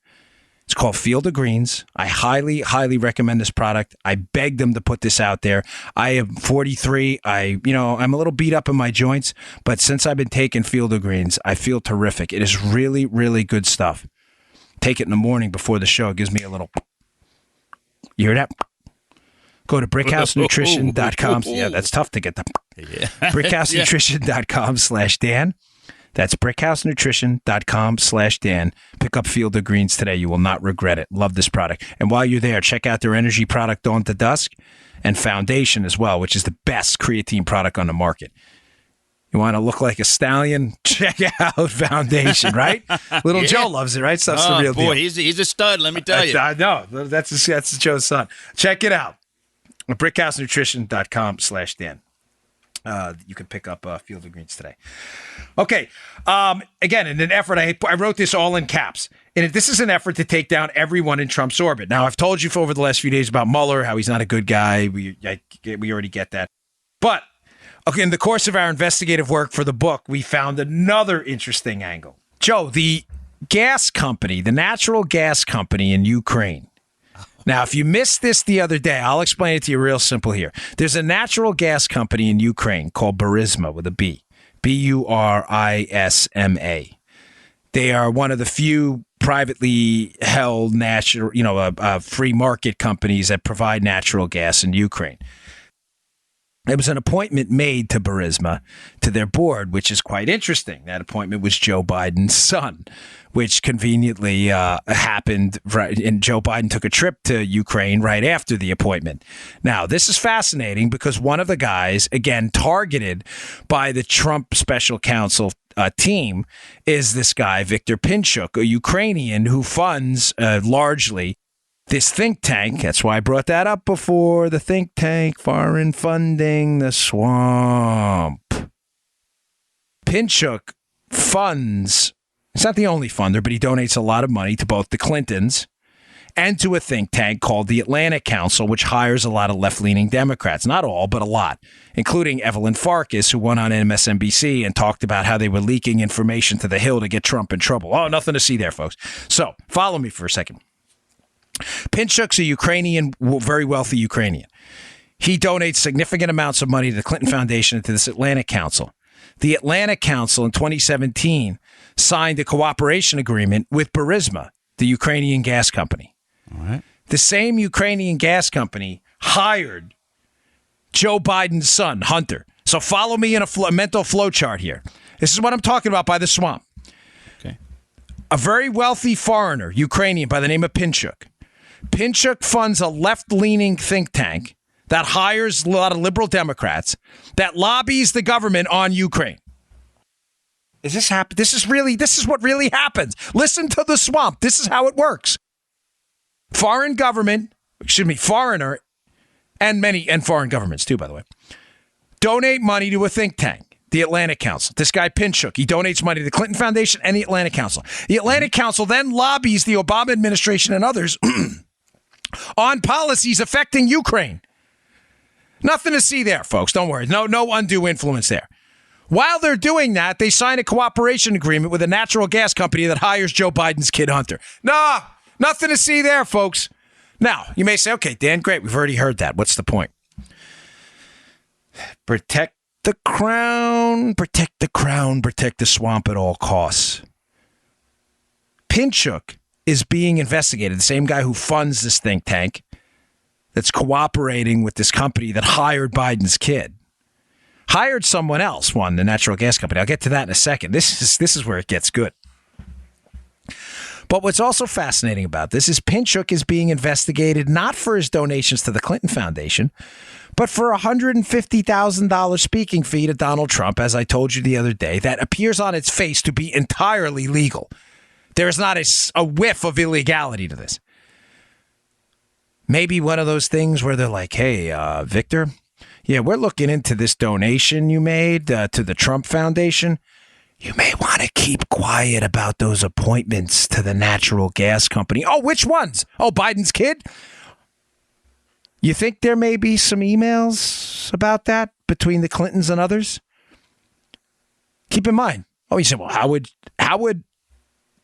It's called Field of Greens. I highly, highly recommend this product. I beg them to put this out there. I am 43. I'm a little beat up in my joints, but since I've been taking Field of Greens, I feel terrific. It is really, really good stuff. Take it in the morning before the show. It gives me a little. You hear that? Go to brickhousenutrition.com. Yeah, that's tough to get the. Yeah. brickhousenutrition.com/Dan. That's brickhousenutrition.com/Dan. Pick up Field of Greens today. You will not regret it. Love this product. And while you're there, check out their energy product Dawn to Dusk and Foundation as well, which is the best creatine product on the market. You want to look like a stallion? Check out Foundation, right? Little Joe loves it, right? Stuff's the real deal. He's a stud, let me tell you. I know. That's Joe's son. Check it out. brickhousenutrition.com/Dan. You can pick up Field of Greens today. Okay. Again, in an effort, I wrote this all in caps. And this is an effort to take down everyone in Trump's orbit. Now, I've told you for over the last few days about Mueller, how he's not a good guy. We already get that. But in the course of our investigative work for the book, we found another interesting angle. Joe, the gas company, the natural gas company in Ukraine. Now, if you missed this the other day, I'll explain it to you real simple here. There's a natural gas company in Ukraine called Burisma with a B. Burisma. They are one of the few privately held free market companies that provide natural gas in Ukraine. There was an appointment made to Burisma, to their board, which is quite interesting. That appointment was Joe Biden's son, which conveniently happened, and Joe Biden took a trip to Ukraine right after the appointment. Now, this is fascinating because one of the guys, again, targeted by the Trump special counsel team is this guy, Viktor Pinchuk, a Ukrainian who funds largely this think tank. That's why I brought that up before. The think tank, foreign funding, the swamp. Pinchuk funds, it's not the only funder, but he donates a lot of money to both the Clintons and to a think tank called the Atlantic Council, which hires a lot of left-leaning Democrats. Not all, but a lot, including Evelyn Farkas, who went on MSNBC and talked about how they were leaking information to the Hill to get Trump in trouble. Oh, nothing to see there, folks. So follow me for a second. Pinchuk's a Ukrainian, very wealthy Ukrainian. He donates significant amounts of money to the Clinton Foundation and to this Atlantic Council. The Atlantic Council in 2017 signed a cooperation agreement with Burisma, the Ukrainian gas company. All right. The same Ukrainian gas company hired Joe Biden's son, Hunter. So follow me in a mental flow chart here. This is what I'm talking about by the swamp. Okay. A very wealthy foreigner, Ukrainian, by the name of Pinchuk, Pinchuk funds a left-leaning think tank that hires a lot of liberal Democrats that lobbies the government on Ukraine. Is this happen? This is what really happens. Listen to the swamp. This is how it works. Foreigner, and foreign governments too, by the way, donate money to a think tank, the Atlantic Council. This guy Pinchuk, he donates money to the Clinton Foundation and the Atlantic Council. The Atlantic Council then lobbies the Obama administration and others on policies affecting Ukraine. Nothing to see there, folks. Don't worry. No undue influence there. While they're doing that, they sign a cooperation agreement with a natural gas company that hires Joe Biden's kid Hunter. Nah, nothing to see there, folks. Now, you may say, okay, Dan, great. We've already heard that. What's the point? Protect the crown, protect the swamp at all costs. Pinchuk is being investigated, the same guy who funds this think tank that's cooperating with this company that hired Biden's kid. Hired someone else, the natural gas company. I'll get to that in a second. This is where it gets good. But what's also fascinating about this is Pinchuk is being investigated not for his donations to the Clinton Foundation, but for a $150,000 speaking fee to Donald Trump, as I told you the other day, that appears on its face to be entirely legal. There is not a whiff of illegality to this. Maybe one of those things where they're like, hey, Victor, yeah, we're looking into this donation you made to the Trump Foundation. You may want to keep quiet about those appointments to the natural gas company. Oh, which ones? Oh, Biden's kid? You think there may be some emails about that between the Clintons and others? Keep in mind. Oh, you said, well, how would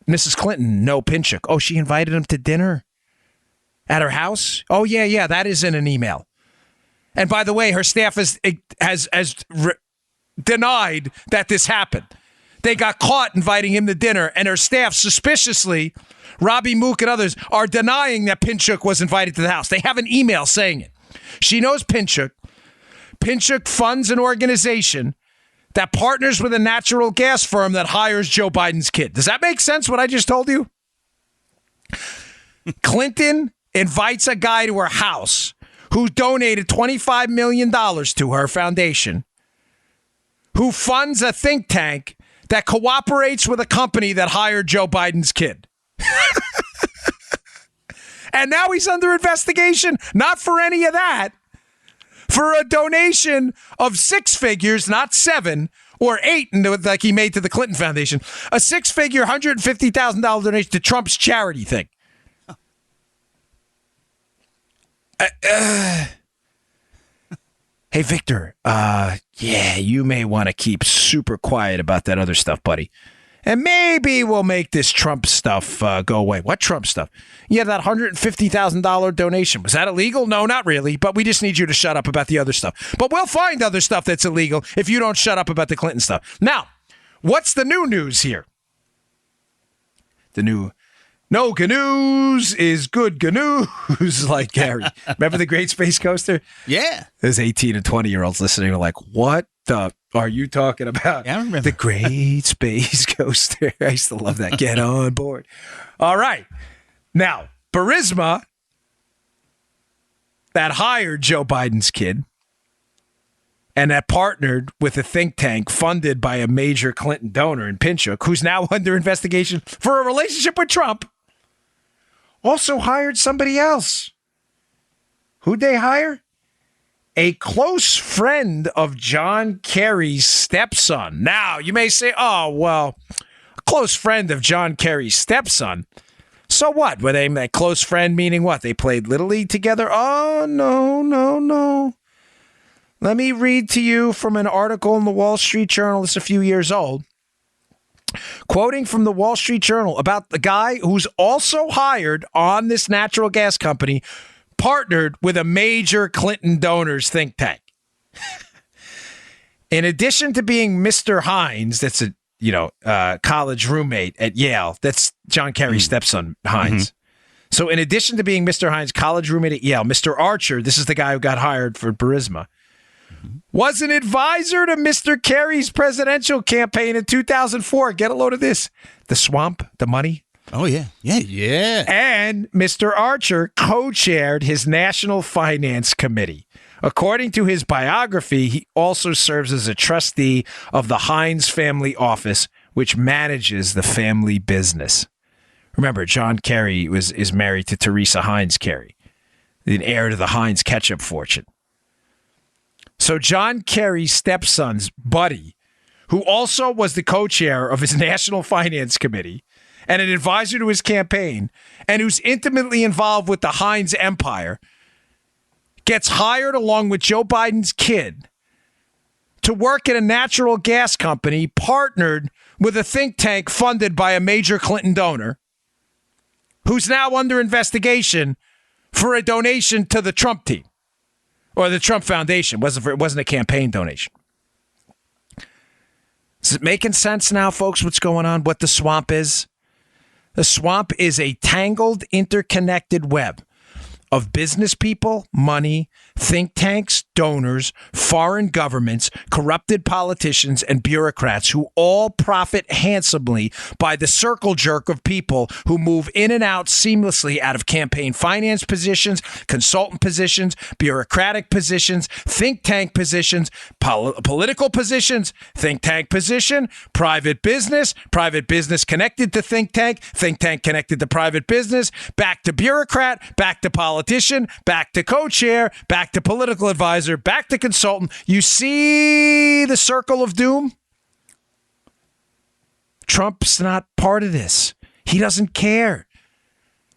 Mrs. Clinton know Pinchuk? Oh, she invited him to dinner at her house? Oh, yeah, that is in an email. And by the way, her staff has denied that this happened. They got caught inviting him to dinner, and her staff suspiciously, Robbie Mook and others, are denying that Pinchuk was invited to the house. They have an email saying it. She knows Pinchuk. Pinchuk funds an organization that partners with a natural gas firm that hires Joe Biden's kid. Does that make sense, what I just told you? Clinton invites a guy to her house who donated $25 million to her foundation, who funds a think tank that cooperates with a company that hired Joe Biden's kid. And now he's under investigation, not for any of that, for a donation of 6 figures, not 7 or 8, like he made to the Clinton Foundation, a 6-figure, $150,000 donation to Trump's charity thing. Hey, Victor, you may want to keep super quiet about that other stuff, buddy. And maybe we'll make this Trump stuff go away. What Trump stuff? Yeah, that $150,000 donation. Was that illegal? No, not really. But we just need you to shut up about the other stuff. But we'll find other stuff that's illegal if you don't shut up about the Clinton stuff. Now, what's the new news here? The new... No news is good news, like Gary. Remember the Great Space Coaster? Yeah. There's 18 and 20-year-olds listening are like, what the are you talking about? Yeah, I remember. The Great Space Coaster. I used to love that. Get on board. All right. Now, Burisma, that hired Joe Biden's kid and that partnered with a think tank funded by a major Clinton donor in Pinchuk, who's now under investigation for a relationship with Trump, also hired somebody else. Who'd they hire? A close friend of John Kerry's stepson. Now, you may say, oh, well, a close friend of John Kerry's stepson. So what? Were they a close friend, meaning what? They played Little League together? Oh, no. Let me read to you from an article in the Wall Street Journal. It's a few years old. Quoting from the Wall Street Journal about the guy who's also hired on this natural gas company, partnered with a major Clinton donors think tank. In addition to being Mr. Hines, that's a college roommate at Yale. That's John Kerry's stepson, Hines. Mm-hmm. So in addition to being Mr. Hines' college roommate at Yale, Mr. Archer, this is the guy who got hired for Burisma, was an advisor to Mr. Kerry's presidential campaign in 2004. Get a load of this. The swamp, the money. Oh, yeah. Yeah. And Mr. Archer co-chaired his National Finance Committee. According to his biography, he also serves as a trustee of the Heinz Family Office, which manages the family business. Remember, John Kerry is married to Teresa Heinz Kerry, the heir to the Heinz ketchup fortune. So John Kerry's stepson's buddy, who also was the co-chair of his National Finance Committee and an advisor to his campaign, and who's intimately involved with the Heinz empire, gets hired along with Joe Biden's kid to work at a natural gas company partnered with a think tank funded by a major Clinton donor, who's now under investigation for a donation to the Trump team or the Trump Foundation. It wasn't a campaign donation. Is it making sense now, folks, what's going on, what the swamp is? The swamp is a tangled, interconnected web of business people, money, think tanks, donors, foreign governments, corrupted politicians, and bureaucrats who all profit handsomely by the circle jerk of people who move in and out seamlessly out of campaign finance positions, consultant positions, bureaucratic positions, think tank positions, political positions, think tank position, private business connected to think tank connected to private business, back to bureaucrat, back to politician, back to co-chair, back to political advisor, back to consultant. You see the circle of doom? Trump's not part of this. He doesn't care.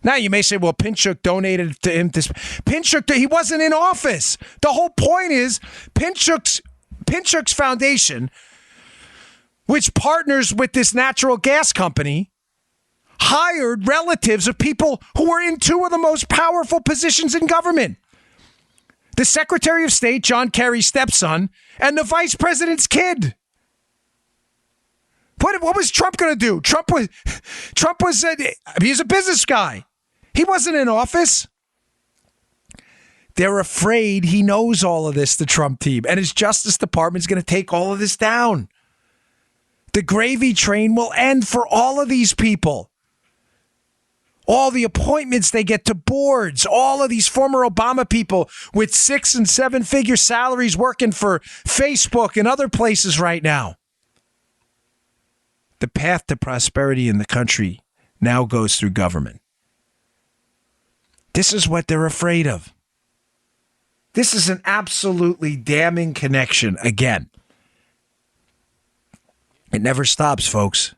Now you may say, well, Pinchuk donated to him this. Pinchuk, he wasn't in office. The whole point is Pinchuk's foundation, which partners with this natural gas company, hired relatives of people who were in two of the most powerful positions in government. The Secretary of State, John Kerry's stepson, and the Vice President's kid. What was Trump going to do? He's a business guy. He wasn't in office. They're afraid he knows all of this, the Trump team, and his Justice Department is going to take all of this down. The gravy train will end for all of these people. All the appointments they get to boards, all of these former Obama people with 6- and 7-figure salaries working for Facebook and other places right now. The path to prosperity in the country now goes through government. This is what they're afraid of. This is an absolutely damning connection again. It never stops, folks.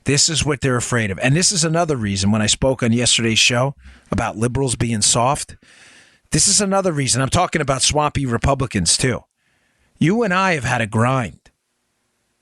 This is what they're afraid of. And this is another reason when I spoke on yesterday's show about liberals being soft. This is another reason. I'm talking about swampy Republicans, too. You and I have had a grind.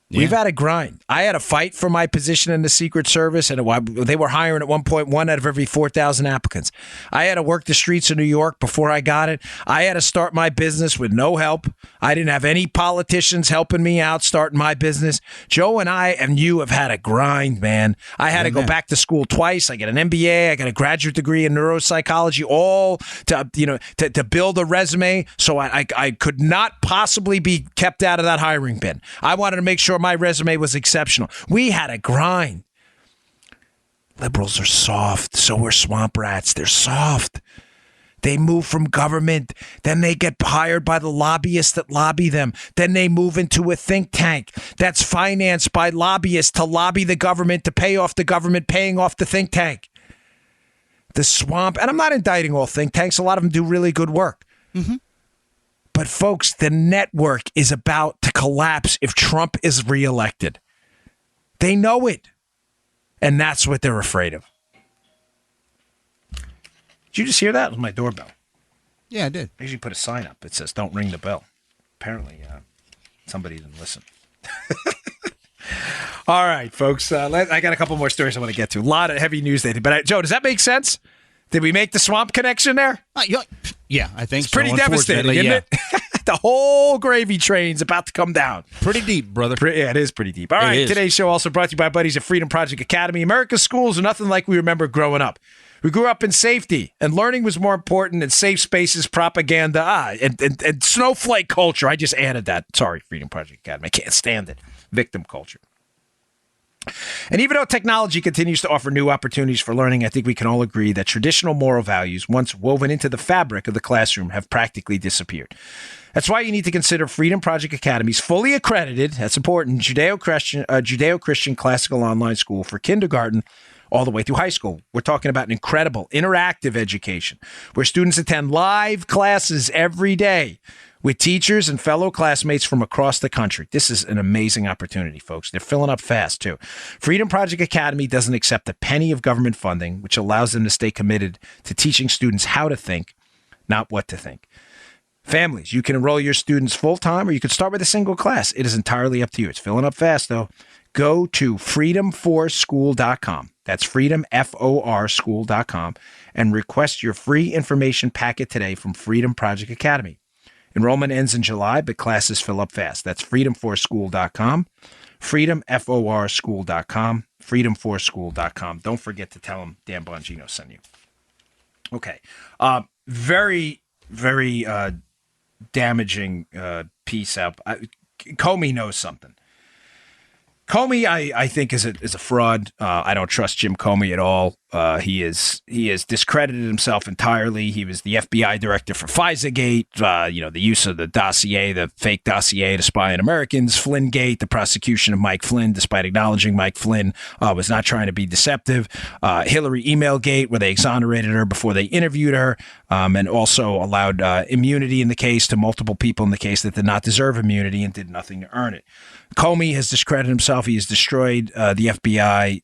Yeah. We've had a grind. I had a fight for my position in the Secret Service, and they were hiring at 1.1 out of every 4,000 applicants. I had to work the streets of New York before I got it. I had to start my business with no help. I didn't have any politicians helping me out starting my business. Joe and I and you have had a grind, man. I had to go back to school twice. I got an MBA. I got a graduate degree in neuropsychology, all to build a resume so I could not possibly be kept out of that hiring bin. I wanted to make sure my resume was exceptional. We had a grind. Liberals are soft. So are swamp rats. They're soft. They move from government. Then they get hired by the lobbyists that lobby them. Then they move into a think tank that's financed by lobbyists to lobby the government to pay off the government, paying off the think tank. The swamp, and I'm not indicting all think tanks. A lot of them do really good work. Mm-hmm. But folks, the network is about to collapse if Trump is reelected. They know it. And that's what they're afraid of. Did you just hear that? It was my doorbell. Yeah, I did. I usually put a sign up. It says, don't ring the bell. Apparently, somebody didn't listen. All right, folks. I got a couple more stories I want to get to. A lot of heavy news today. But, Joe, does that make sense? Did we make the swamp connection there? Yeah, I think it's pretty devastating, isn't it? The whole gravy train's about to come down. Pretty deep, brother. Yeah, it is pretty deep. All right, today's show also brought to you by buddies at Freedom Project Academy. America's schools are nothing like we remember growing up. We grew up in safety, and learning was more important than safe spaces, propaganda, and snowflake culture. I just added that. Sorry, Freedom Project Academy. I can't stand it. Victim culture. And even though technology continues to offer new opportunities for learning, I think we can all agree that traditional moral values, once woven into the fabric of the classroom, have practically disappeared. That's why you need to consider Freedom Project Academy's fully accredited, that's important, Judeo-Christian classical online school for kindergarten all the way through high school. We're talking about an incredible interactive education where students attend live classes every day with teachers and fellow classmates from across the country. This is an amazing opportunity, folks. They're filling up fast, too. Freedom Project Academy doesn't accept a penny of government funding, which allows them to stay committed to teaching students how to think, not what to think. Families, you can enroll your students full-time or you could start with a single class. It is entirely up to you. It's filling up fast, though. Go to freedomforschool.com. That's freedomforschool.com and request your free information packet today from Freedom Project Academy. Enrollment ends in July, but classes fill up fast. That's freedomforschool.com, freedomforschool.com, freedomforschool.com. Don't forget to tell them Dan Bongino sent you. Okay. Very, very damaging piece out. Comey knows something. Comey, I think, is a fraud. I don't trust Jim Comey at all. He has discredited himself entirely. He was the FBI director for FISA-gate, the use of the dossier, the fake dossier to spy on Americans, Flynn-gate, the prosecution of Mike Flynn, despite acknowledging Mike Flynn was not trying to be deceptive, Hillary email-gate, where they exonerated her before they interviewed her, and also allowed immunity in the case to multiple people in the case that did not deserve immunity and did nothing to earn it. Comey has discredited himself. He has destroyed the FBI,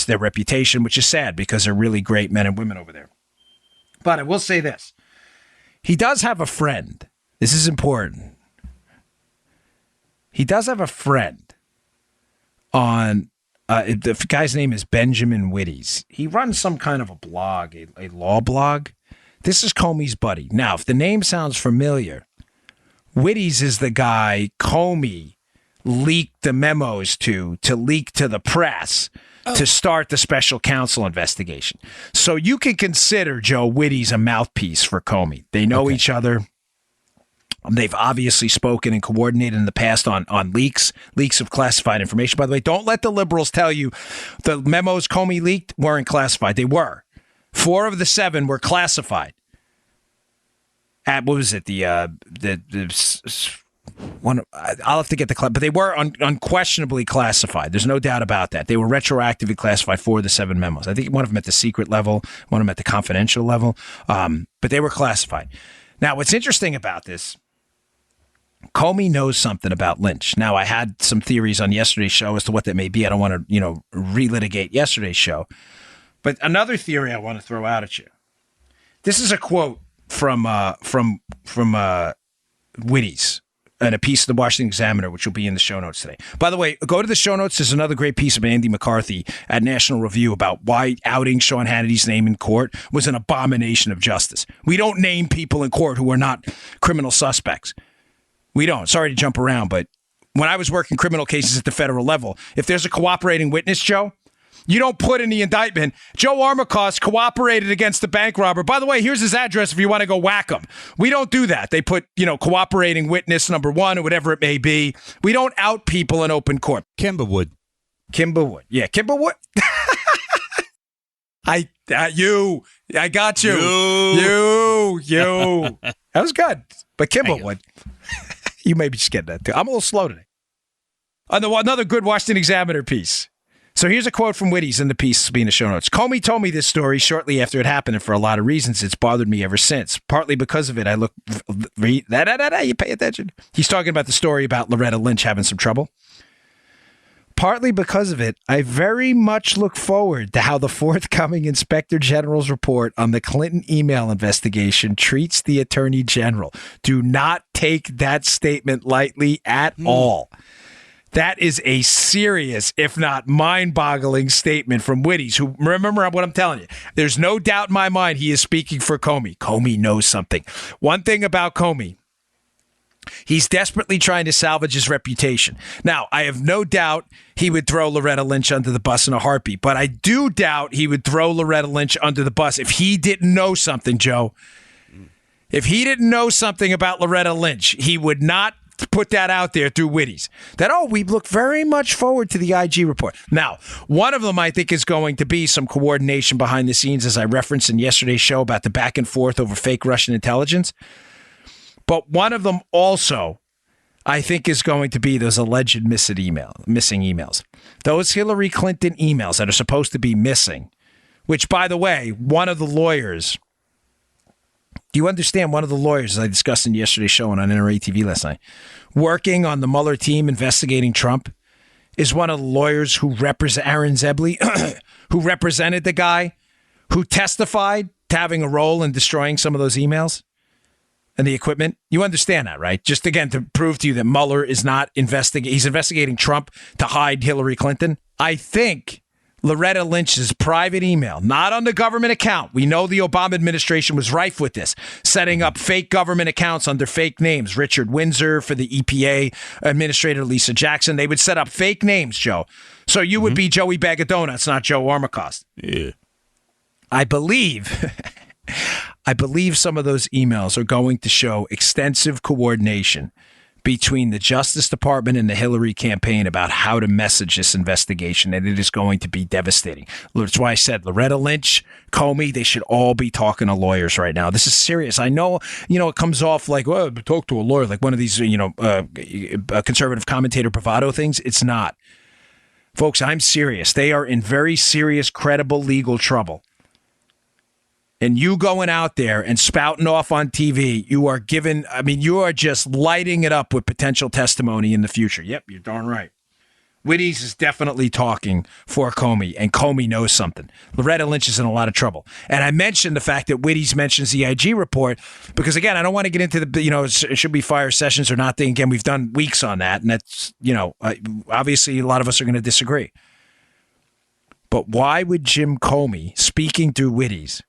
their reputation, which is sad because they're really great men and women over there. But I will say this. He does have a friend. This is important. He does have a friend on, the guy's name is Benjamin Wittes. He runs some kind of a blog, a law blog. This is Comey's buddy. Now, if the name sounds familiar, Wittes is the guy Comey leaked the memos to leak to the press to start the special counsel investigation. So you can consider Joe Wittes a mouthpiece for Comey. They know each other. They've obviously spoken and coordinated in the past on leaks of classified information. By the way, don't let the liberals tell you the memos Comey leaked weren't classified. They were. 4 of the 7 were classified. At, what was it? One, I'll have to get the but they were unquestionably classified. There's no doubt about that. They were retroactively classified, 4 of the 7 memos. I think one of them at the secret level, one of them at the confidential level, but they were classified. Now, what's interesting about this, Comey knows something about Lynch. Now, I had some theories on yesterday's show as to what that may be. I don't want to, relitigate yesterday's show, but another theory I want to throw out at you. This is a quote from Wittes and a piece of the Washington Examiner, which will be in the show notes today. By the way, go to the show notes. There's another great piece of Andy McCarthy at National Review about why outing Sean Hannity's name in court was an abomination of justice. We don't name people in court who are not criminal suspects. We don't. Sorry to jump around, but when I was working criminal cases at the federal level, if there's a cooperating witness, Joe, you don't put in the indictment, Joe Armacost cooperated against the bank robber. By the way, here's his address if you want to go whack him. We don't do that. They put, cooperating witness number 1 or whatever it may be. We don't out people in open court. Kimber Wood. Yeah, Kimber Wood. I got you. You. That was good. But Kimber Wood, you may be just getting that too. I'm a little slow today. Another good Washington Examiner piece. So here's a quote from Wittes in the piece being the show notes. Comey told me this story shortly after it happened, and for a lot of reasons, it's bothered me ever since. Partly because of it, you pay attention. He's talking about the story about Loretta Lynch having some trouble. Partly because of it, I very much look forward to how the forthcoming Inspector General's report on the Clinton email investigation treats the Attorney General. Do not take that statement lightly at all. That is a serious, if not mind-boggling statement from Wittes, who, remember what I'm telling you, there's no doubt in my mind he is speaking for Comey. Comey knows something. One thing about Comey, he's desperately trying to salvage his reputation. Now, I have no doubt he would throw Loretta Lynch under the bus in a heartbeat, but I do doubt he would throw Loretta Lynch under the bus if he didn't know something, Joe. If he didn't know something about Loretta Lynch, he would not put that out there through Witties. That, we look very much forward to the IG report. Now, one of them I think is going to be some coordination behind the scenes, as I referenced in yesterday's show about the back and forth over fake Russian intelligence. But one of them also, I think, is going to be those alleged missing emails. Those Hillary Clinton emails that are supposed to be missing, which, by the way, one of the lawyers, do you understand, one of the lawyers, as I discussed in yesterday's show and on NRA TV last night, working on the Mueller team investigating Trump, is one of the lawyers who represent Aaron Zebley, who represented the guy who testified to having a role in destroying some of those emails and the equipment. You understand that, right? Just again, to prove to you that Mueller is not he's investigating Trump to hide Hillary Clinton. I think Loretta Lynch's private email, not on the government account. We know the Obama administration was rife with this, setting up fake government accounts under fake names. Richard Windsor for the EPA, Administrator Lisa Jackson. They would set up fake names, Joe. So you would be Joey Bag of Donuts, not Joe Armacost. Yeah. I believe some of those emails are going to show extensive coordination between the Justice Department and the Hillary campaign about how to message this investigation, and it is going to be devastating. That's why I said Loretta Lynch, Comey, they should all be talking to lawyers right now. This is serious. I know, it comes off like, well, talk to a lawyer, like one of these, conservative commentator bravado things. It's not. Folks, I'm serious. They are in very serious, credible legal trouble. And you going out there and spouting off on TV, you are just lighting it up with potential testimony in the future. Yep, you're darn right. Witties is definitely talking for Comey, and Comey knows something. Loretta Lynch is in a lot of trouble. And I mentioned the fact that Witties mentions the IG report because, again, I don't want to get into the, should be fire sessions or not thing. Again, we've done weeks on that, and that's, obviously a lot of us are going to disagree. But why would Jim Comey, speaking through Witties,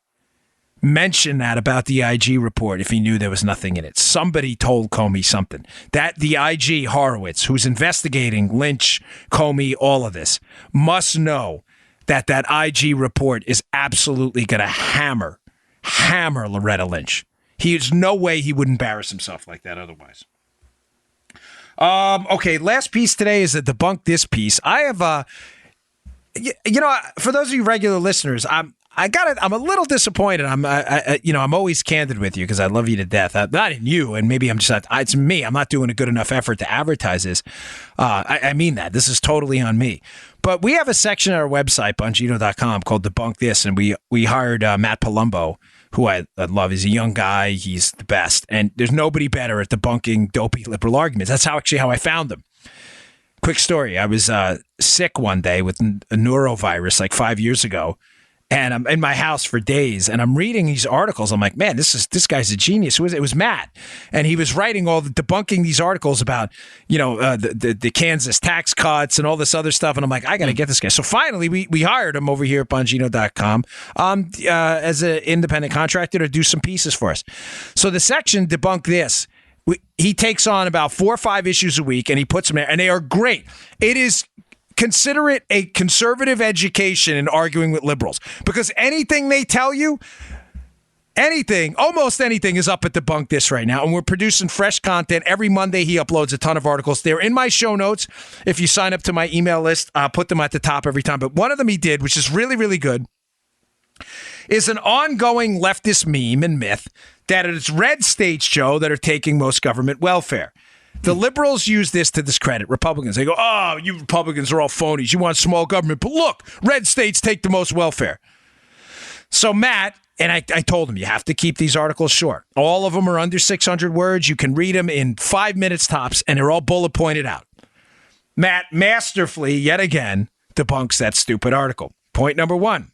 mention that about the IG report if he knew there was nothing in it? Somebody told Comey something. That the IG Horowitz, who's investigating Lynch, Comey, all of this, must know that IG report is absolutely going to hammer Loretta Lynch. There's no way he would embarrass himself like that otherwise. Okay, last piece today is to debunk this piece. I have, for those of you regular listeners, I'm a little disappointed. I'm always candid with you because I love you to death. Not in you, and maybe it's me. I'm not doing a good enough effort to advertise this. I mean that. This is totally on me. But we have a section on our website, Bongino.com, called Debunk This, and we hired Matt Palumbo, who I love. He's a young guy. He's the best. And there's nobody better at debunking dopey liberal arguments. That's how I found him. Quick story. I was sick one day with a neurovirus like 5 years ago. And I'm in my house for days, and I'm reading these articles. I'm like, man, this guy's a genius. It was Matt, and he was writing debunking these articles about, the Kansas tax cuts and all this other stuff. And I'm like, I got to get this guy. So finally, we hired him over here at Bongino.com as an independent contractor to do some pieces for us. So the section Debunk This, he takes on about 4 or 5 issues a week, and he puts them there, and they are great. Consider it a conservative education in arguing with liberals, because anything they tell you, almost anything is up at Debunk This right now. And we're producing fresh content. Every Monday, he uploads a ton of articles. They're in my show notes. If you sign up to my email list, I'll put them at the top every time. But one of them he did, which is really, really good, is an ongoing leftist meme and myth that it's red states, Joe, that are taking most government welfare. The liberals use this to discredit Republicans. They go, oh, you Republicans are all phonies. You want small government. But look, red states take the most welfare. So Matt, and I told him, you have to keep these articles short. All of them are under 600 words. You can read them in 5 minutes tops, and they're all bullet pointed out. Matt masterfully, yet again, debunks that stupid article. Point number 1.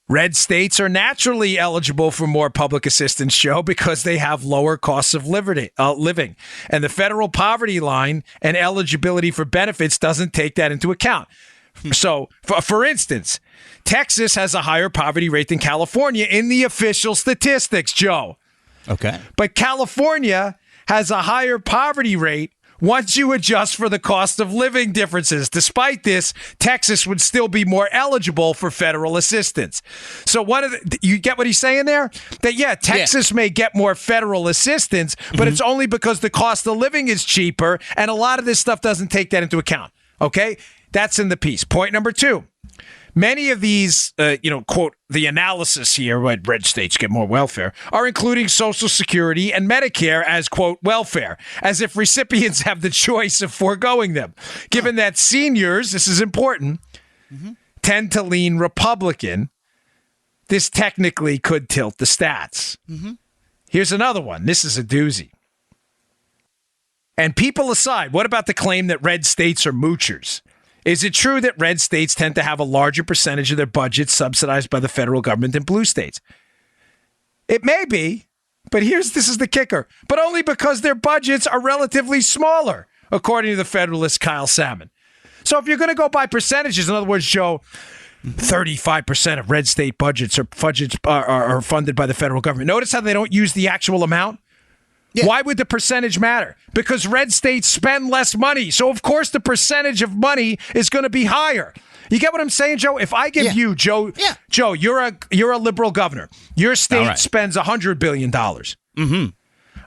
Red states are naturally eligible for more public assistance, Joe, because they have lower costs of living. And the federal poverty line and eligibility for benefits doesn't take that into account. So, for instance, Texas has a higher poverty rate than California in the official statistics, Joe. Okay. But California has a higher poverty rate once you adjust for the cost of living differences. Despite this, Texas would still be more eligible for federal assistance. So you get what he's saying there? That, Texas may get more federal assistance, but it's only because the cost of living is cheaper, and a lot of this stuff doesn't take that into account. Okay? That's in the piece. Point number 2. Many of these, quote, the analysis here, when red states get more welfare, are including Social Security and Medicare as, quote, welfare, as if recipients have the choice of foregoing them. Given that seniors, this is important, tend to lean Republican, this technically could tilt the stats. Here's another one. This is a doozy. And people aside, what about the claim that red states are moochers? Is it true that red states tend to have a larger percentage of their budgets subsidized by the federal government than blue states? It may be, but this is the kicker, but only because their budgets are relatively smaller, according to the Federalist Kyle Salmon. So if you're going to go by percentages, in other words, Joe, 35% of red state budgets are funded by the federal government. Notice how they don't use the actual amount? Yeah. Why would the percentage matter? Because red states spend less money. So, of course, the percentage of money is going to be higher. You get what I'm saying, Joe? If I give you, Joe, you're a liberal governor. Your state spends $100 billion.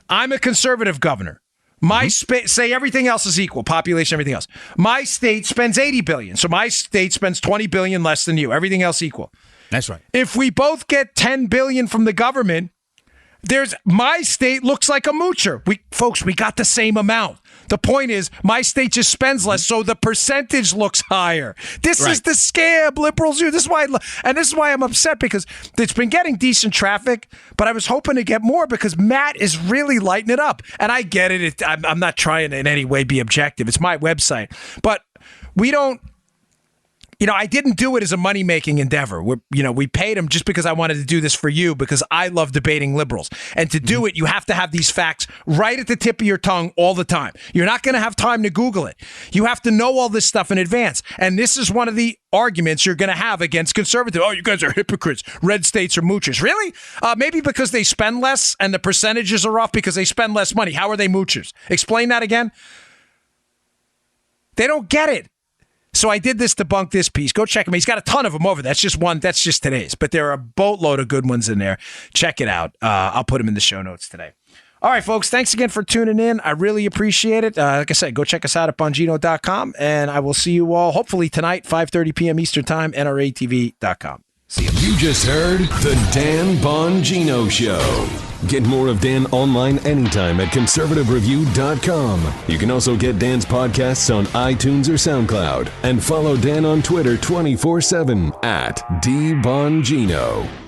I'm a conservative governor. My say everything else is equal, population, everything else. My state spends $80 billion. So my state spends $20 billion less than you. Everything else equal. That's right. If we both get $10 billion from the government, my state looks like a moocher. We got the same amount. The point is, my state just spends less, so the percentage looks higher. This is the scam liberals do. This is why I'm upset, because it's been getting decent traffic, but I was hoping to get more because Matt is really lighting it up. And I get it. I'm not trying to in any way be objective. It's my website. But we don't... I didn't do it as a money-making endeavor. We paid him just because I wanted to do this for you, because I love debating liberals. And to do it, you have to have these facts right at the tip of your tongue all the time. You're not going to have time to Google it. You have to know all this stuff in advance. And this is one of the arguments you're going to have against conservatives. Oh, you guys are hypocrites. Red states are moochers. Really? Maybe because they spend less and the percentages are off because they spend less money. How are they moochers? Explain that again. They don't get it. So I did this to debunk this piece. Go check him. He's got a ton of them over. That's just one. That's just today's. But there are a boatload of good ones in there. Check it out. I'll put them in the show notes today. All right, folks. Thanks again for tuning in. I really appreciate it. Like I said, go check us out at Bongino.com. And I will see you all hopefully tonight, 5:30 p.m. Eastern Time, NRATV.com. See you. You just heard The Dan Bongino Show. Get more of Dan online anytime at conservativereview.com. You can also get Dan's podcasts on iTunes or SoundCloud. And follow Dan on Twitter 24/7 at DBongino.